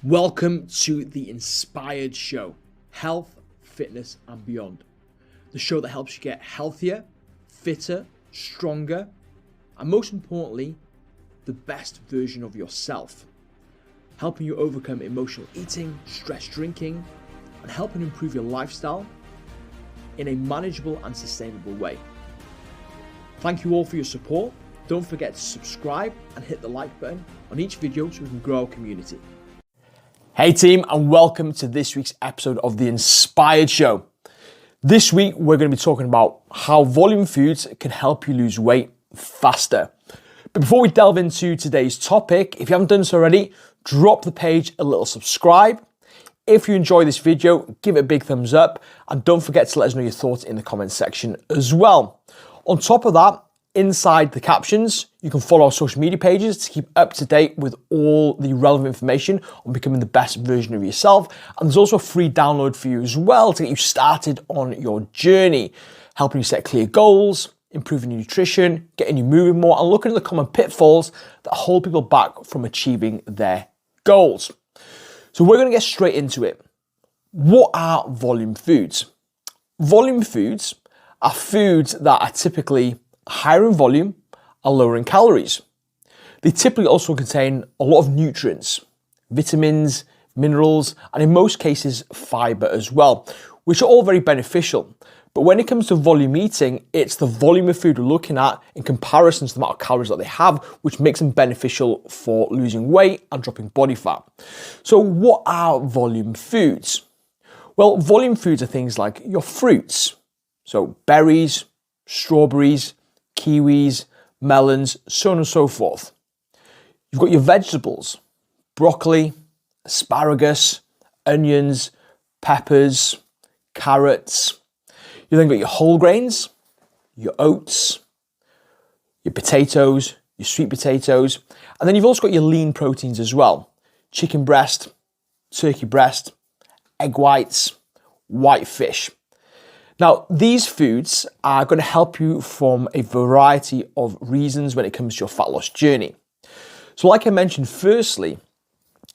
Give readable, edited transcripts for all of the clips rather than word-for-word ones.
Welcome to the Inspired Show, health, fitness and beyond. The show that helps you get healthier, fitter, stronger, and most importantly, the best version of yourself. Helping you overcome emotional eating, stress drinking, and helping improve your lifestyle in a manageable and sustainable way. Thank you all for your support. Don't forget to subscribe and hit the like button on each video so we can grow our community. Hey team, and welcome to this week's episode of the Inspired Show. This week we're going to be talking about how volume foods can help you lose weight faster. But before we delve into today's topic, if you haven't done so already, drop the page a little subscribe. If you enjoy this video, give it a big thumbs up, and don't forget to let us know your thoughts in the comments section as well. On top of that, inside the captions, you can follow our social media pages to keep up to date with all the relevant information on becoming the best version of yourself. And there's also a free download for you as well to get you started on your journey, helping you set clear goals, improving your nutrition, getting you moving more, and looking at the common pitfalls that hold people back from achieving their goals. So we're going to get straight into it. What are volume foods? Volume foods are foods that are typically higher in volume and lower in calories. They typically also contain a lot of nutrients, vitamins, minerals, and in most cases, fiber as well, which are all very beneficial. But when it comes to volume eating, it's the volume of food we're looking at in comparison to the amount of calories that they have, which makes them beneficial for losing weight and dropping body fat. So what are volume foods? Well, volume foods are things like your fruits. So berries, strawberries, kiwis, melons, so on and so forth. You've got your vegetables, broccoli, asparagus, onions, peppers, carrots. You then got your whole grains, your oats, your potatoes, your sweet potatoes, and then you've also got your lean proteins as well. Chicken breast, turkey breast, egg whites, white fish. Now, these foods are going to help you from a variety of reasons when it comes to your fat loss journey. So like I mentioned, firstly,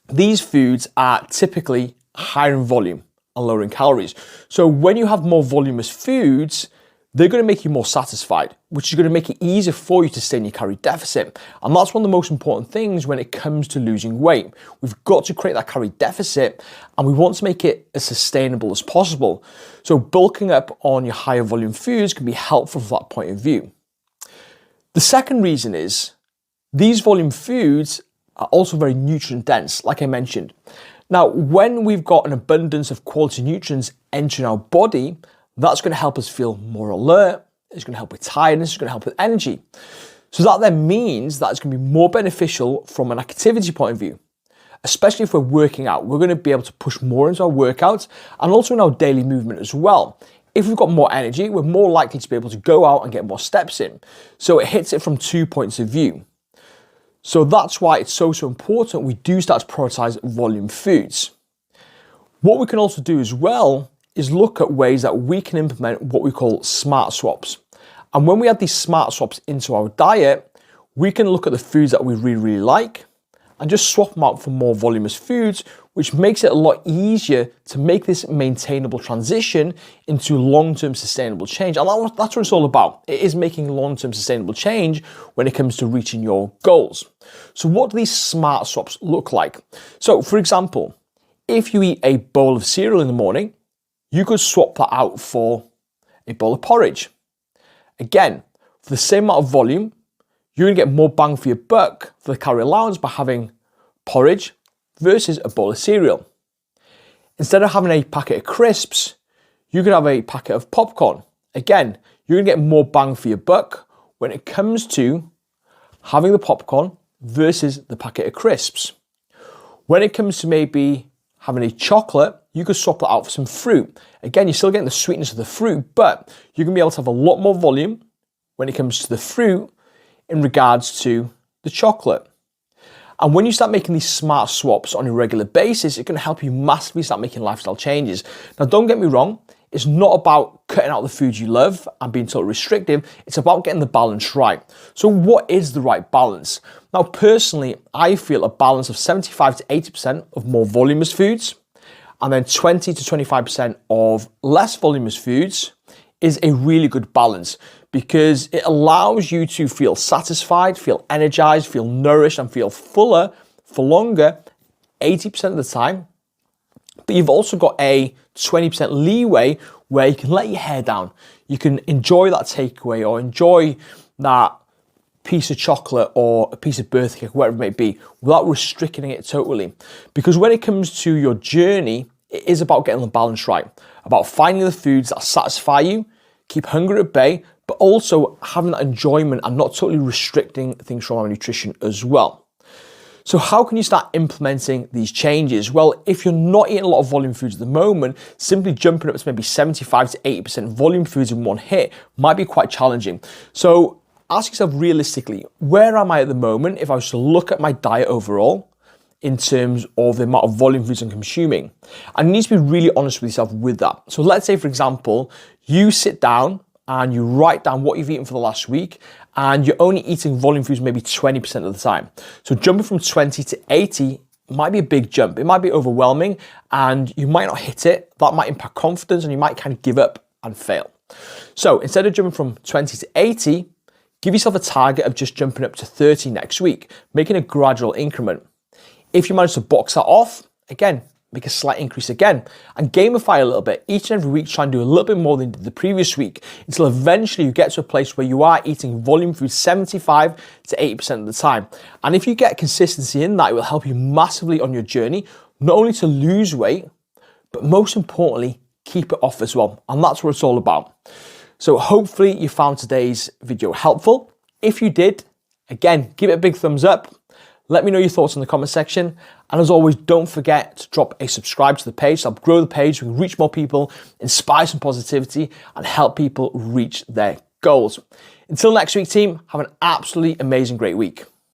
these foods are typically higher in volume and lower in calories. So when you have more voluminous foods, they're going to make you more satisfied, which is going to make it easier for you to stay in your calorie deficit. And that's one of the most important things when it comes to losing weight. We've got to create that calorie deficit, and we want to make it as sustainable as possible. So bulking up on your higher volume foods can be helpful from that point of view. The second reason is these volume foods are also very nutrient dense, like I mentioned. Now, when we've got an abundance of quality nutrients entering our body, that's going to help us feel more alert, it's going to help with tiredness, it's going to help with energy. So that then means that it's going to be more beneficial from an activity point of view, especially if we're working out. We're going to be able to push more into our workouts and also in our daily movement as well. If we've got more energy, we're more likely to be able to go out and get more steps in. So it hits it from 2 points of view. So that's why it's so important we do start to prioritize volume foods. What we can also do as well is look at ways that we can implement what we call smart swaps. And when we add these smart swaps into our diet, we can look at the foods that we really like and just swap them out for more voluminous foods, which makes it a lot easier to make this maintainable transition into long-term sustainable change. And that's what it's all about. It is making long-term sustainable change when it comes to reaching your goals. So what do these smart swaps look like? So for example, if you eat a bowl of cereal in the morning, you could swap that out for a bowl of porridge. Again, for the same amount of volume, you're going to get more bang for your buck for the calorie allowance by having porridge versus a bowl of cereal. Instead of having a packet of crisps, you could have a packet of popcorn. Again, you're going to get more bang for your buck when it comes to having the popcorn versus the packet of crisps. When it comes to maybe having a chocolate, you could swap that out for some fruit. Again, you're still getting the sweetness of the fruit, but you're going to be able to have a lot more volume when it comes to the fruit in regards to the chocolate. And when you start making these smart swaps on a regular basis, it can help you massively start making lifestyle changes. Now, don't get me wrong, it's not about cutting out the foods you love and being totally restrictive. It's about getting the balance right. So what is the right balance? Now, personally, I feel a balance of 75 to 80% of more voluminous foods and then 20 to 25% of less voluminous foods is a really good balance, because it allows you to feel satisfied, feel energized, feel nourished, and feel fuller for longer 80% of the time. But you've also got a 20% leeway where you can let your hair down. You can enjoy that takeaway or enjoy that piece of chocolate or a piece of birthday cake, whatever it may be, without restricting it totally. Because when it comes to your journey, it is about getting the balance right, about finding the foods that satisfy you, keep hunger at bay, but also having that enjoyment and not totally restricting things from our nutrition as well. So how can you start implementing these changes? Well, if you're not eating a lot of volume foods at the moment, simply jumping up to maybe 75 to 80% volume foods in one hit might be quite challenging. So ask yourself realistically, where am I at the moment if I was to look at my diet overall in terms of the amount of volume foods I'm consuming? And you need to be really honest with yourself with that. So let's say, for example, you sit down and you write down what you've eaten for the last week, and you're only eating volume foods maybe 20% of the time. So jumping from 20 to 80 might be a big jump. It might be overwhelming and you might not hit it. That might impact confidence and you might kind of give up and fail. So instead of jumping from 20 to 80, give yourself a target of just jumping up to 30 next week, making a gradual increment. If you manage to box that off, again, make a slight increase again and gamify a little bit. Each and every week, try and do a little bit more than the previous week until eventually you get to a place where you are eating volume food 75 to 80% of the time. And if you get consistency in that, it will help you massively on your journey, not only to lose weight, but most importantly, keep it off as well. And that's what it's all about. So hopefully you found today's video helpful. If you did, again, give it a big thumbs up. Let me know your thoughts in the comment section. And as always, don't forget to drop a subscribe to the page to help grow the page. We can reach more people, inspire some positivity, and help people reach their goals. Until next week, team, have an absolutely amazing, great week.